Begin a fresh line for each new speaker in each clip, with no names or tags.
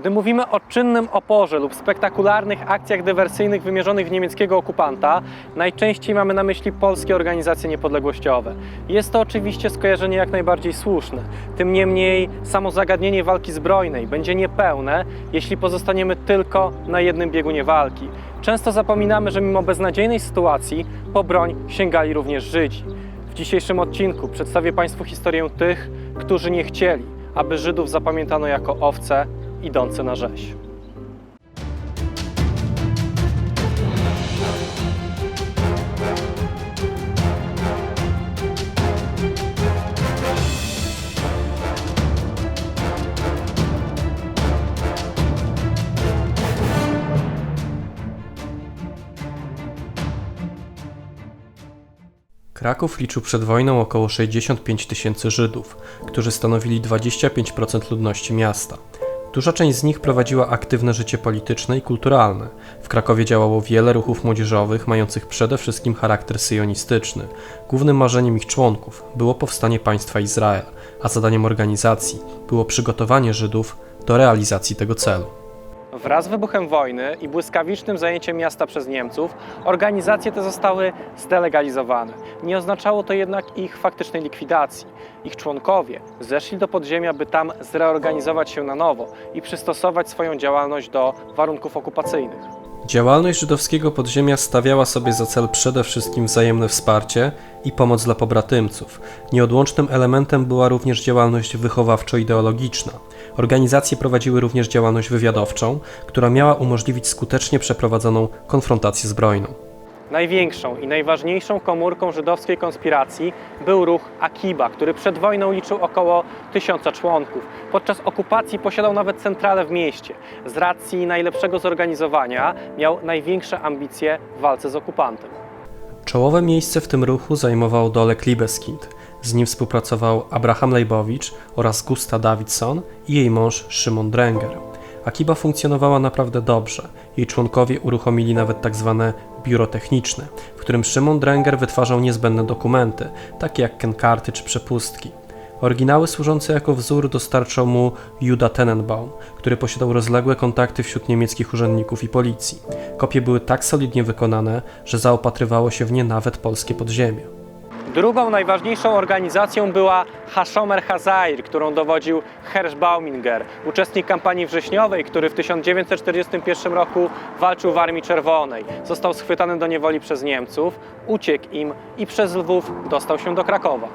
Gdy mówimy o czynnym oporze lub spektakularnych akcjach dywersyjnych wymierzonych w niemieckiego okupanta, najczęściej mamy na myśli polskie organizacje niepodległościowe. Jest to oczywiście skojarzenie jak najbardziej słuszne. Tym niemniej samo zagadnienie walki zbrojnej będzie niepełne, jeśli pozostaniemy tylko na jednym biegunie walki. Często zapominamy, że mimo beznadziejnej sytuacji po broń sięgali również Żydzi. W dzisiejszym odcinku przedstawię Państwu historię tych, którzy nie chcieli, aby Żydów zapamiętano jako owce idące na rzeź.
Kraków liczył przed wojną około 65 000 Żydów, którzy stanowili 25% ludności miasta. Duża część z nich prowadziła aktywne życie polityczne i kulturalne. W Krakowie działało wiele ruchów młodzieżowych, mających przede wszystkim charakter syjonistyczny. Głównym marzeniem ich członków było powstanie państwa Izrael, a zadaniem organizacji było przygotowanie Żydów do realizacji tego celu.
Wraz z wybuchem wojny i błyskawicznym zajęciem miasta przez Niemców, organizacje te zostały zdelegalizowane. Nie oznaczało to jednak ich faktycznej likwidacji. Ich członkowie zeszli do podziemia, by tam zreorganizować się na nowo i przystosować swoją działalność do warunków okupacyjnych.
Działalność żydowskiego podziemia stawiała sobie za cel przede wszystkim wzajemne wsparcie i pomoc dla pobratymców. Nieodłącznym elementem była również działalność wychowawczo-ideologiczna. Organizacje prowadziły również działalność wywiadowczą, która miała umożliwić skutecznie przeprowadzoną konfrontację zbrojną.
Największą i najważniejszą komórką żydowskiej konspiracji był ruch Akiba, który przed wojną liczył około 1000 członków. Podczas okupacji posiadał nawet centralę w mieście. Z racji najlepszego zorganizowania miał największe ambicje w walce z okupantem.
Czołowe miejsce w tym ruchu zajmował Dolek Liebeskind. Z nim współpracował Abraham Leibowicz oraz Gusta Davidson i jej mąż Szymon Drenger. Akiba funkcjonowała naprawdę dobrze. Jej członkowie uruchomili nawet tzw. biuro techniczne, w którym Szymon Drenger wytwarzał niezbędne dokumenty, takie jak kenkarty czy przepustki. Oryginały służące jako wzór dostarczał mu Juda Tenenbaum, który posiadał rozległe kontakty wśród niemieckich urzędników i policji. Kopie były tak solidnie wykonane, że zaopatrywało się w nie nawet polskie podziemie.
Drugą najważniejszą organizacją była Hashomer Hazair, którą dowodził Hersch Bauminger, uczestnik kampanii wrześniowej, który w 1941 roku walczył w Armii Czerwonej. Został schwytany do niewoli przez Niemców, uciekł im i przez Lwów dostał się do Krakowa.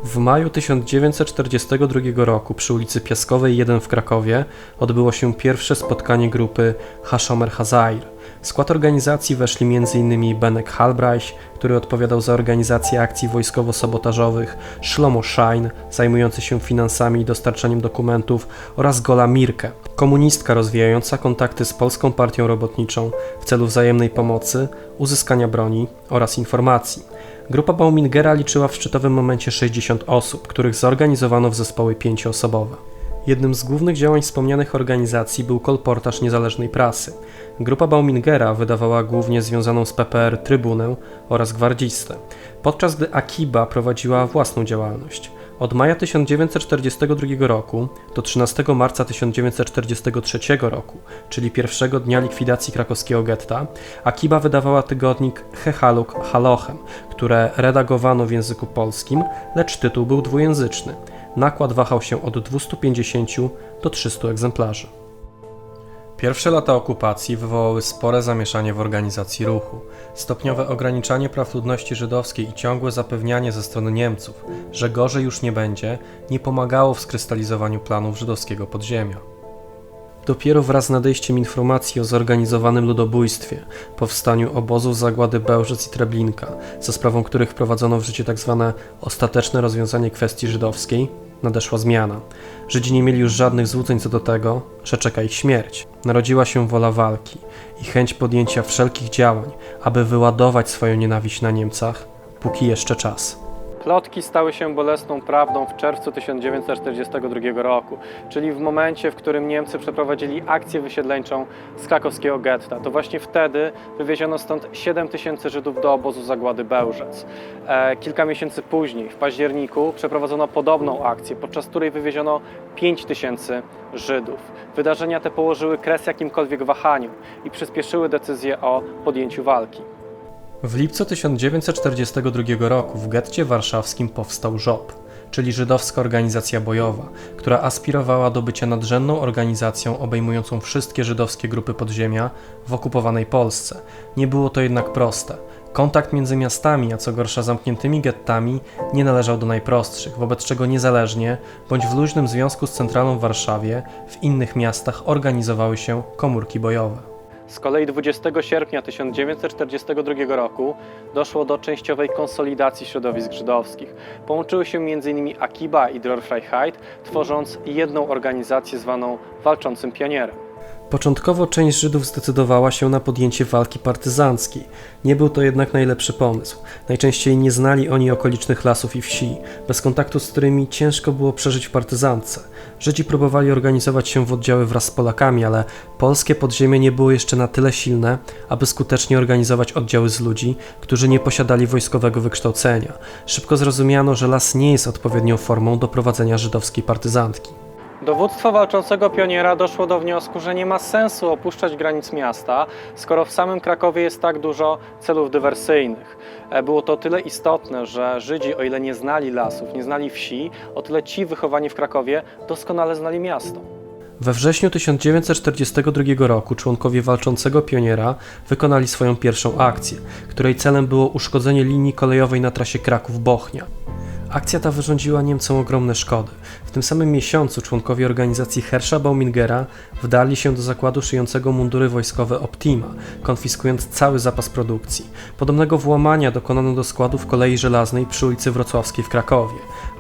W maju 1942 roku przy ulicy Piaskowej 1 w Krakowie odbyło się pierwsze spotkanie grupy Hashomer Hazair. W skład organizacji weszli m.in. Benek Halbreich, który odpowiadał za organizację akcji wojskowo-sabotażowych, Shlomo Schein, zajmujący się finansami i dostarczaniem dokumentów, oraz Gola Mirke, komunistka rozwijająca kontakty z Polską Partią Robotniczą w celu wzajemnej pomocy, uzyskania broni oraz informacji. Grupa Baumingera liczyła w szczytowym momencie 60 osób, których zorganizowano w zespoły 5-osobowe. Jednym z głównych działań wspomnianych organizacji był kolportaż niezależnej prasy. Grupa Baumingera wydawała głównie związaną z PPR Trybunę oraz Gwardzistę, podczas gdy Akiba prowadziła własną działalność. Od maja 1942 roku do 13 marca 1943 roku, czyli pierwszego dnia likwidacji krakowskiego getta, Akiba wydawała tygodnik Hechaluk Halochem, które redagowano w języku polskim, lecz tytuł był dwujęzyczny. Nakład wahał się od 250 do 300 egzemplarzy. Pierwsze lata okupacji wywołały spore zamieszanie w organizacji ruchu. Stopniowe ograniczanie praw ludności żydowskiej i ciągłe zapewnianie ze strony Niemców, że gorzej już nie będzie, nie pomagało w skrystalizowaniu planów żydowskiego podziemia. Dopiero wraz z nadejściem informacji o zorganizowanym ludobójstwie, powstaniu obozów zagłady Bełżec i Treblinka, za sprawą których wprowadzono w życie tzw. ostateczne rozwiązanie kwestii żydowskiej, nadeszła zmiana. Żydzi nie mieli już żadnych złudzeń co do tego, że czeka ich śmierć. Narodziła się wola walki i chęć podjęcia wszelkich działań, aby wyładować swoją nienawiść na Niemcach, póki jeszcze czas.
Plotki stały się bolesną prawdą w czerwcu 1942 roku, czyli w momencie, w którym Niemcy przeprowadzili akcję wysiedleńczą z krakowskiego getta. To właśnie wtedy wywieziono stąd 7 000 Żydów do obozu zagłady Bełżec. Kilka miesięcy później, w październiku, przeprowadzono podobną akcję, podczas której wywieziono 5 000 Żydów. Wydarzenia te położyły kres jakimkolwiek wahaniom i przyspieszyły decyzję o podjęciu walki.
W lipcu 1942 roku w getcie warszawskim powstał ŻOB, czyli Żydowska Organizacja Bojowa, która aspirowała do bycia nadrzędną organizacją obejmującą wszystkie żydowskie grupy podziemia w okupowanej Polsce. Nie było to jednak proste. Kontakt między miastami, a co gorsza zamkniętymi gettami, nie należał do najprostszych, wobec czego niezależnie, bądź w luźnym związku z centralą w Warszawie, w innych miastach organizowały się komórki bojowe.
Z kolei 20 sierpnia 1942 roku doszło do częściowej konsolidacji środowisk żydowskich. Połączyły się m.in. Akiba i Dror Freiheit, tworząc jedną organizację zwaną Walczącym Pionierem.
Początkowo część Żydów zdecydowała się na podjęcie walki partyzanckiej. Nie był to jednak najlepszy pomysł. Najczęściej nie znali oni okolicznych lasów i wsi, bez kontaktu z którymi ciężko było przeżyć w partyzance. Żydzi próbowali organizować się w oddziały wraz z Polakami, ale polskie podziemie nie było jeszcze na tyle silne, aby skutecznie organizować oddziały z ludzi, którzy nie posiadali wojskowego wykształcenia. Szybko zrozumiano, że las nie jest odpowiednią formą do prowadzenia żydowskiej partyzantki.
Dowództwo Walczącego Pioniera doszło do wniosku, że nie ma sensu opuszczać granic miasta, skoro w samym Krakowie jest tak dużo celów dywersyjnych. Było to tyle istotne, że Żydzi, o ile nie znali lasów, nie znali wsi, o tyle ci wychowani w Krakowie doskonale znali miasto.
We wrześniu 1942 roku członkowie Walczącego Pioniera wykonali swoją pierwszą akcję, której celem było uszkodzenie linii kolejowej na trasie Kraków-Bochnia. Akcja ta wyrządziła Niemcom ogromne szkody. W tym samym miesiącu członkowie organizacji Herscha Baumingera wdarli się do zakładu szyjącego mundury wojskowe Optima, konfiskując cały zapas produkcji. Podobnego włamania dokonano do składów kolei żelaznej przy ulicy Wrocławskiej w Krakowie.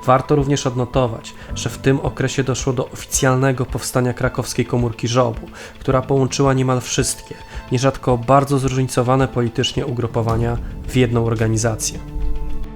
Warto również odnotować, że w tym okresie doszło do oficjalnego powstania krakowskiej komórki ŻOB-u, która połączyła niemal wszystkie, nierzadko bardzo zróżnicowane politycznie ugrupowania w jedną organizację.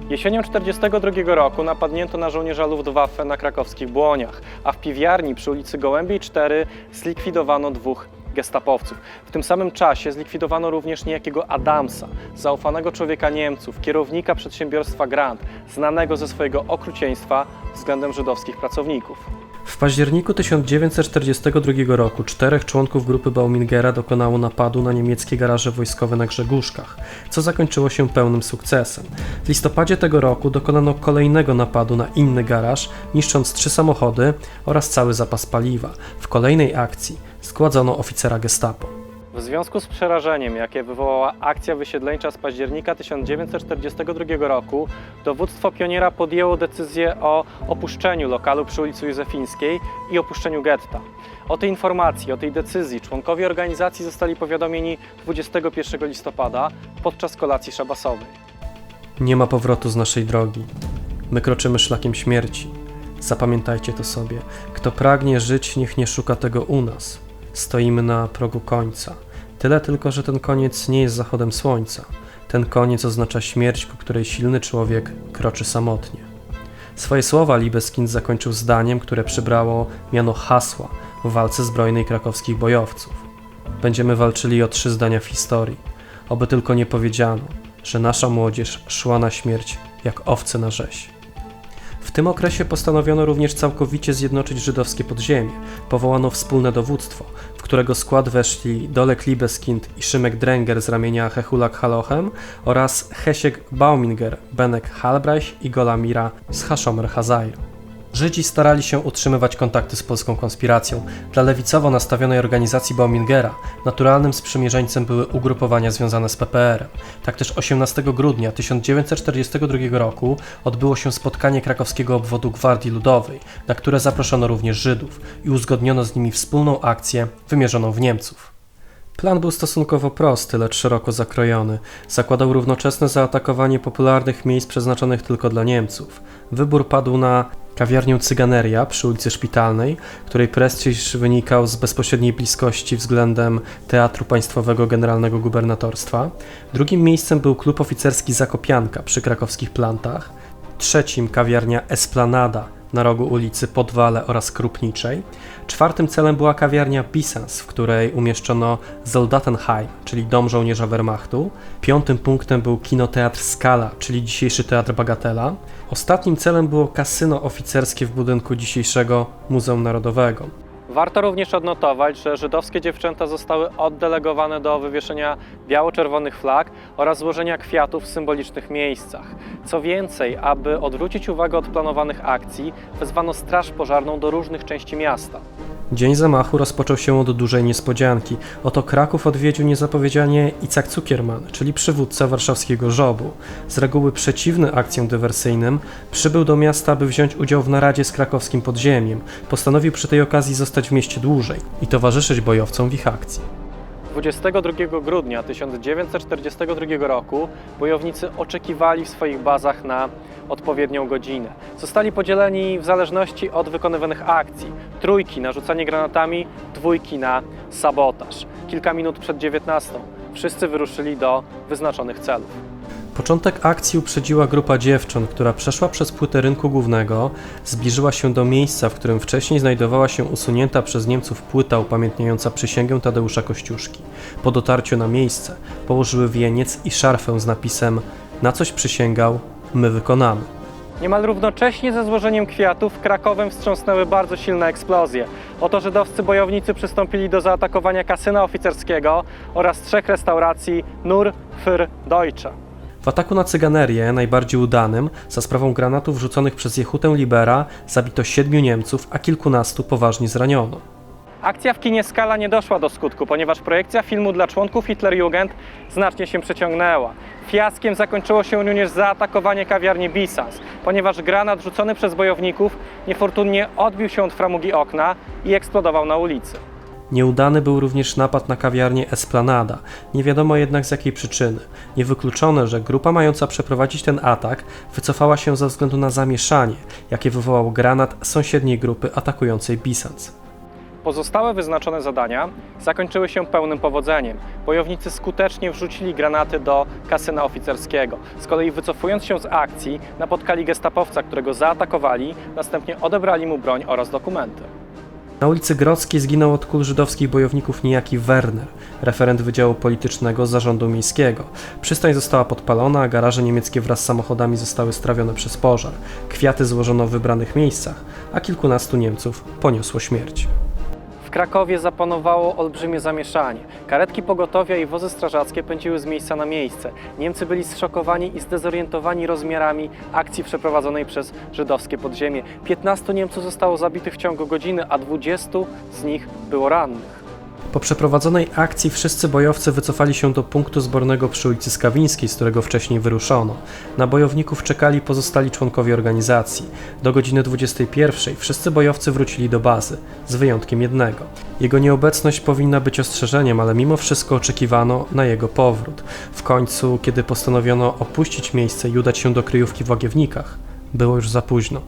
Jesienią 1942 roku napadnięto na żołnierza Luftwaffe na krakowskich Błoniach, a w piwiarni przy ulicy Gołębiej 4 zlikwidowano 2 gestapowców. W tym samym czasie zlikwidowano również niejakiego Adamsa, zaufanego człowieka Niemców, kierownika przedsiębiorstwa Grand, znanego ze swojego okrucieństwa względem żydowskich pracowników.
W październiku 1942 roku 4 członków grupy Baumingera dokonało napadu na niemieckie garaże wojskowe na Grzegórzkach, co zakończyło się pełnym sukcesem. W listopadzie tego roku dokonano kolejnego napadu na inny garaż, niszcząc 3 samochody oraz cały zapas paliwa. W kolejnej akcji zgładzono oficera gestapo.
W związku z przerażeniem, jakie wywołała akcja wysiedleńcza z października 1942 roku, dowództwo Pioniera podjęło decyzję o opuszczeniu lokalu przy ulicy Józefińskiej i opuszczeniu getta. O tej informacji, o tej decyzji członkowie organizacji zostali powiadomieni 21 listopada podczas kolacji szabasowej.
Nie ma powrotu z naszej drogi. My kroczymy szlakiem śmierci. Zapamiętajcie to sobie. Kto pragnie żyć, niech nie szuka tego u nas. Stoimy na progu końca. Tyle tylko, że ten koniec nie jest zachodem słońca. Ten koniec oznacza śmierć, po której silny człowiek kroczy samotnie. Swoje słowa Libeskind zakończył zdaniem, które przybrało miano hasła w walce zbrojnej krakowskich bojowców. Będziemy walczyli o 3 zdania w historii. Oby tylko nie powiedziano, że nasza młodzież szła na śmierć jak owce na rzeź. W tym okresie postanowiono również całkowicie zjednoczyć żydowskie podziemie. Powołano wspólne dowództwo, w którego skład weszli Dolek Libeskind i Szymek Drenger z ramienia Hechulak Halochem oraz Hesiek Bauminger, Benek Halbreich i Golamira z Hashomer Hazair. Żydzi starali się utrzymywać kontakty z polską konspiracją. Dla lewicowo nastawionej organizacji Baumingera naturalnym sprzymierzeńcem były ugrupowania związane z PPR-em. Tak też 18 grudnia 1942 roku odbyło się spotkanie krakowskiego obwodu Gwardii Ludowej, na które zaproszono również Żydów i uzgodniono z nimi wspólną akcję wymierzoną w Niemców. Plan był stosunkowo prosty, lecz szeroko zakrojony. Zakładał równoczesne zaatakowanie popularnych miejsc przeznaczonych tylko dla Niemców. Wybór padł na kawiarnię Cyganeria przy ulicy Szpitalnej, której prestiż wynikał z bezpośredniej bliskości względem Teatru Państwowego Generalnego Gubernatorstwa. Drugim miejscem był klub oficerski Zakopianka przy krakowskich Plantach. trzecim kawiarnia Esplanada na rogu ulicy Podwale oraz Krupniczej. Czwartym celem była kawiarnia Pisans, w której umieszczono Soldatenheim, czyli dom żołnierza Wehrmachtu. Piątym punktem był kinoteatr Skala, czyli dzisiejszy Teatr Bagatela. Ostatnim celem było kasyno oficerskie w budynku dzisiejszego Muzeum Narodowego.
Warto również odnotować, że żydowskie dziewczęta zostały oddelegowane do wywieszenia biało-czerwonych flag oraz złożenia kwiatów w symbolicznych miejscach. Co więcej, aby odwrócić uwagę od planowanych akcji, wezwano straż pożarną do różnych części miasta.
Dzień zamachu rozpoczął się od dużej niespodzianki. Oto Kraków odwiedził niezapowiedzianie Icak Cukierman, czyli przywódca warszawskiego żobu. Z reguły przeciwny akcjom dywersyjnym, przybył do miasta, aby wziąć udział w naradzie z krakowskim podziemiem. Postanowił przy tej okazji zostać w mieście dłużej i towarzyszyć bojowcom w ich akcji.
22 grudnia 1942 roku bojownicy oczekiwali w swoich bazach na odpowiednią godzinę. Zostali podzieleni w zależności od wykonywanych akcji. Trójki na rzucanie granatami, dwójki na sabotaż. Kilka minut przed 19 wszyscy wyruszyli do wyznaczonych celów.
Początek akcji uprzedziła grupa dziewcząt, która przeszła przez płytę rynku głównego, zbliżyła się do miejsca, w którym wcześniej znajdowała się usunięta przez Niemców płyta upamiętniająca przysięgę Tadeusza Kościuszki. Po dotarciu na miejsce położyły wieniec i szarfę z napisem „Na coś przysięgał, my wykonamy”.
Niemal równocześnie ze złożeniem kwiatów Krakowem wstrząsnęły bardzo silne eksplozje. Oto żydowscy bojownicy przystąpili do zaatakowania kasyna oficerskiego oraz 3 restauracji Nur für Deutsche.
W ataku na cyganerię, najbardziej udanym, za sprawą granatów rzuconych przez Jehutę Libera, zabito 7 Niemców, a kilkunastu poważnie zraniono.
Akcja w kinie Skala nie doszła do skutku, ponieważ projekcja filmu dla członków Hitlerjugend znacznie się przeciągnęła. Fiaskiem zakończyło się również zaatakowanie kawiarni Bisans, ponieważ granat rzucony przez bojowników niefortunnie odbił się od framugi okna i eksplodował na ulicy.
Nieudany był również napad na kawiarnię Esplanada, nie wiadomo jednak z jakiej przyczyny. Niewykluczone, że grupa mająca przeprowadzić ten atak wycofała się ze względu na zamieszanie, jakie wywołał granat sąsiedniej grupy atakującej Bisans.
Pozostałe wyznaczone zadania zakończyły się pełnym powodzeniem. Bojownicy skutecznie wrzucili granaty do kasyna oficerskiego. Z kolei wycofując się z akcji, napotkali gestapowca, którego zaatakowali, następnie odebrali mu broń oraz dokumenty.
Na ulicy Grodzkiej zginął od kul żydowskich bojowników niejaki Werner, referent Wydziału Politycznego Zarządu Miejskiego. Przystań została podpalona, a garaże niemieckie wraz z samochodami zostały strawione przez pożar. Kwiaty złożono w wybranych miejscach, a kilkunastu Niemców poniosło śmierć.
W Krakowie zapanowało olbrzymie zamieszanie. Karetki pogotowia i wozy strażackie pędziły z miejsca na miejsce. Niemcy byli zszokowani i zdezorientowani rozmiarami akcji przeprowadzonej przez żydowskie podziemie. 15 Niemców zostało zabitych w ciągu godziny, a 20 z nich było rannych.
Po przeprowadzonej akcji wszyscy bojowcy wycofali się do punktu zbornego przy ulicy Skawińskiej, z którego wcześniej wyruszono. Na bojowników czekali pozostali członkowie organizacji. Do godziny 21 wszyscy bojowcy wrócili do bazy, z wyjątkiem jednego. Jego nieobecność powinna być ostrzeżeniem, ale mimo wszystko oczekiwano na jego powrót. W końcu, kiedy postanowiono opuścić miejsce i udać się do kryjówki w Łagiewnikach, było już za późno.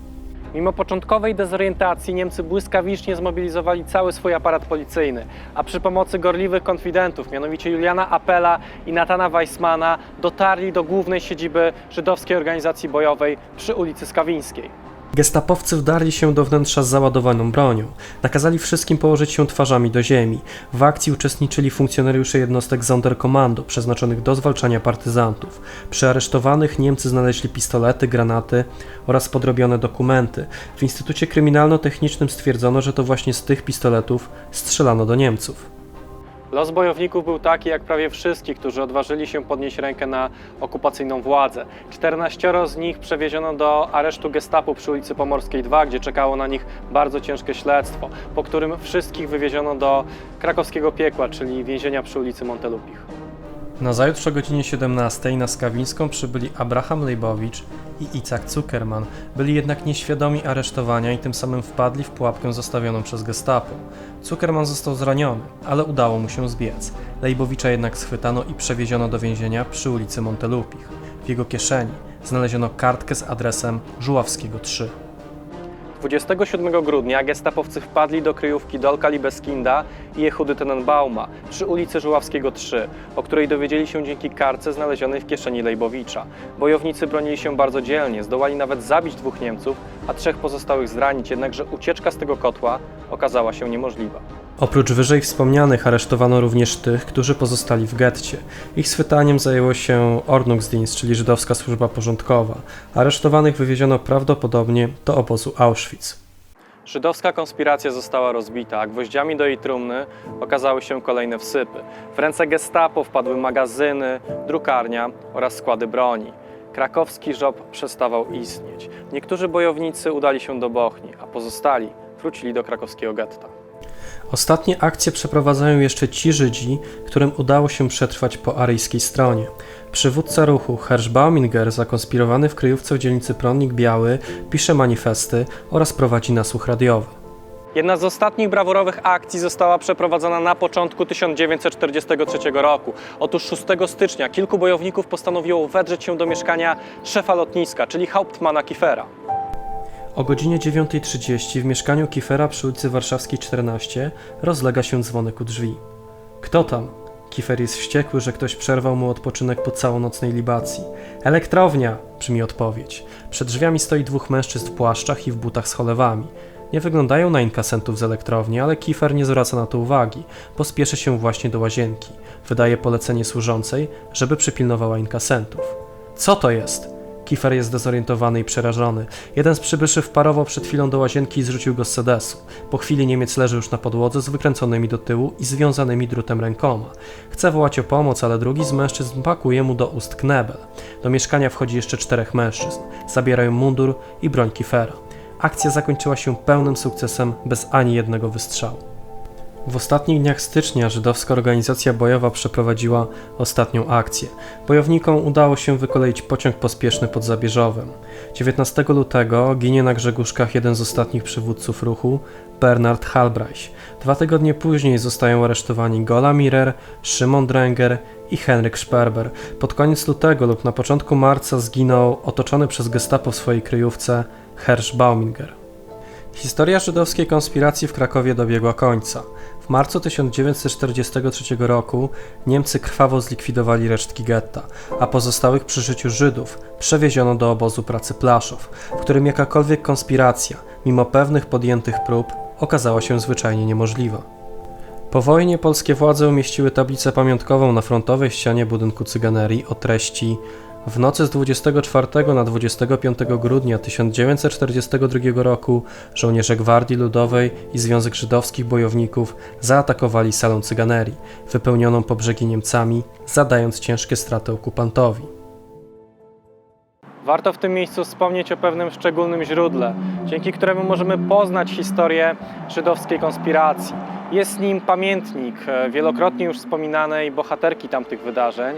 Mimo początkowej dezorientacji Niemcy błyskawicznie zmobilizowali cały swój aparat policyjny, a przy pomocy gorliwych konfidentów, mianowicie Juliana Appela i Natana Weissmana, dotarli do głównej siedziby żydowskiej organizacji bojowej przy ulicy Skawińskiej.
Gestapowcy wdarli się do wnętrza z załadowaną bronią. Nakazali wszystkim położyć się twarzami do ziemi. W akcji uczestniczyli funkcjonariusze jednostek Sonderkommando przeznaczonych do zwalczania partyzantów. Przy aresztowanych Niemcy znaleźli pistolety, granaty oraz podrobione dokumenty. W Instytucie Kryminalno-Technicznym stwierdzono, że to właśnie z tych pistoletów strzelano do Niemców.
Los bojowników był taki jak prawie wszystkich, którzy odważyli się podnieść rękę na okupacyjną władzę. 14 z nich przewieziono do aresztu Gestapu przy ulicy Pomorskiej 2, gdzie czekało na nich bardzo ciężkie śledztwo, po którym wszystkich wywieziono do krakowskiego piekła, czyli więzienia przy ulicy Montelupich.
Nazajutrz o godzinie 17 na Skawińską przybyli Abraham Leibowicz i Icak Cukierman. Byli jednak nieświadomi aresztowania i tym samym wpadli w pułapkę zostawioną przez Gestapo. Cukierman został zraniony, ale udało mu się zbiec. Leibowicza jednak schwytano i przewieziono do więzienia przy ulicy Montelupich. W jego kieszeni znaleziono kartkę z adresem Żuławskiego 3.
27 grudnia gestapowcy wpadli do kryjówki Dolka Libeskinda i Jehudy Tenenbauma przy ulicy Żuławskiego 3, o której dowiedzieli się dzięki kartce znalezionej w kieszeni Lejbowicza. Bojownicy bronili się bardzo dzielnie, zdołali nawet zabić 2 Niemców, a 3 pozostałych zranić, jednakże ucieczka z tego kotła okazała się niemożliwa.
Oprócz wyżej wspomnianych aresztowano również tych, którzy pozostali w getcie. Ich schwytaniem zajęło się Ordnungsdienst, czyli żydowska służba porządkowa. Aresztowanych wywieziono prawdopodobnie do obozu Auschwitz.
Żydowska konspiracja została rozbita, a gwoździami do jej trumny okazały się kolejne wsypy. W ręce gestapo wpadły magazyny, drukarnia oraz składy broni. Krakowski żob przestawał istnieć. Niektórzy bojownicy udali się do Bochni, a pozostali wrócili do krakowskiego getta.
Ostatnie akcje przeprowadzają jeszcze ci Żydzi, którym udało się przetrwać po aryjskiej stronie. Przywódca ruchu Hersch Bauminger, zakonspirowany w kryjówce w dzielnicy Prądnik Biały, pisze manifesty oraz prowadzi nasłuch radiowy.
Jedna z ostatnich brawurowych akcji została przeprowadzona na początku 1943 roku. Otóż 6 stycznia kilku bojowników postanowiło wedrzeć się do mieszkania szefa lotniska, czyli Hauptmana Kiefera.
O godzinie 9:30 w mieszkaniu Kiefera przy ulicy Warszawskiej 14 rozlega się dzwonek u drzwi. Kto tam? Kiefer jest wściekły, że ktoś przerwał mu odpoczynek po całonocnej libacji. Elektrownia! Brzmi odpowiedź. Przed drzwiami stoi 2 mężczyzn w płaszczach i w butach z cholewami. Nie wyglądają na inkasentów z elektrowni, ale Kiefer nie zwraca na to uwagi. Pospieszy się właśnie do łazienki. Wydaje polecenie służącej, żeby przypilnowała inkasentów. Co to jest? Kiefer jest zdezorientowany i przerażony. Jeden z przybyszy wparował przed chwilą do łazienki i zrzucił go z sedesu. Po chwili Niemiec leży już na podłodze z wykręconymi do tyłu i związanymi drutem rękoma. Chce wołać o pomoc, ale drugi z mężczyzn pakuje mu do ust knebel. Do mieszkania wchodzi jeszcze 4 mężczyzn. Zabierają mundur i broń Kiefera. Akcja zakończyła się pełnym sukcesem, bez ani jednego wystrzału. W ostatnich dniach stycznia żydowska organizacja bojowa przeprowadziła ostatnią akcję. Bojownikom udało się wykoleić pociąg pospieszny pod Zabierzowem. 19 lutego ginie na Grzegórzkach jeden z ostatnich przywódców ruchu, Bernard Halbreich. 2 tygodnie później zostają aresztowani Gola Mirer, Szymon Drenger i Henryk Sperber. Pod koniec lutego lub na początku marca zginął otoczony przez gestapo w swojej kryjówce Hersch Bauminger. Historia żydowskiej konspiracji w Krakowie dobiegła końca. W marcu 1943 roku Niemcy krwawo zlikwidowali resztki getta, a pozostałych przy życiu Żydów przewieziono do obozu pracy Plaszow, w którym jakakolwiek konspiracja, mimo pewnych podjętych prób, okazała się zwyczajnie niemożliwa. Po wojnie polskie władze umieściły tablicę pamiątkową na frontowej ścianie budynku Cyganerii o treści: w nocy z 24 na 25 grudnia 1942 roku żołnierze Gwardii Ludowej i Związek Żydowskich Bojowników zaatakowali salę Cyganerii, wypełnioną po brzegi Niemcami, zadając ciężkie straty okupantowi.
Warto w tym miejscu wspomnieć o pewnym szczególnym źródle, dzięki któremu możemy poznać historię żydowskiej konspiracji. Jest nim pamiętnik wielokrotnie już wspominanej bohaterki tamtych wydarzeń,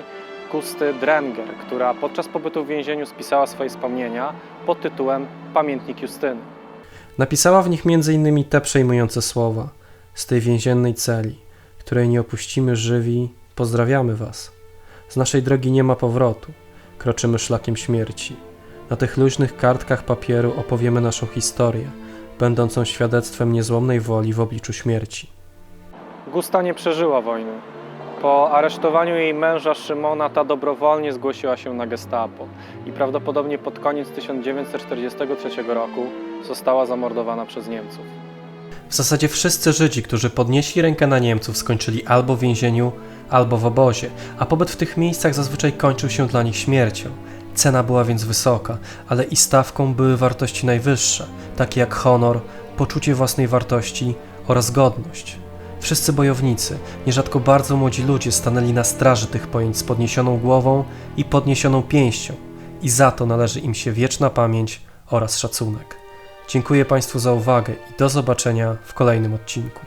Gusty Drenger, która podczas pobytu w więzieniu spisała swoje wspomnienia pod tytułem Pamiętnik Justyny.
Napisała w nich m.in. te przejmujące słowa: z tej więziennej celi, której nie opuścimy żywi, pozdrawiamy was. Z naszej drogi nie ma powrotu, kroczymy szlakiem śmierci. Na tych luźnych kartkach papieru opowiemy naszą historię, będącą świadectwem niezłomnej woli w obliczu śmierci.
Gusta nie przeżyła wojny. Po aresztowaniu jej męża Szymona ta dobrowolnie zgłosiła się na gestapo i prawdopodobnie pod koniec 1943 roku została zamordowana przez Niemców.
W zasadzie wszyscy Żydzi, którzy podnieśli rękę na Niemców, skończyli albo w więzieniu, albo w obozie, a pobyt w tych miejscach zazwyczaj kończył się dla nich śmiercią. Cena była więc wysoka, ale i stawką były wartości najwyższe, takie jak honor, poczucie własnej wartości oraz godność. Wszyscy bojownicy, nierzadko bardzo młodzi ludzie, stanęli na straży tych pojęć z podniesioną głową i podniesioną pięścią i za to należy im się wieczna pamięć oraz szacunek. Dziękuję Państwu za uwagę i do zobaczenia w kolejnym odcinku.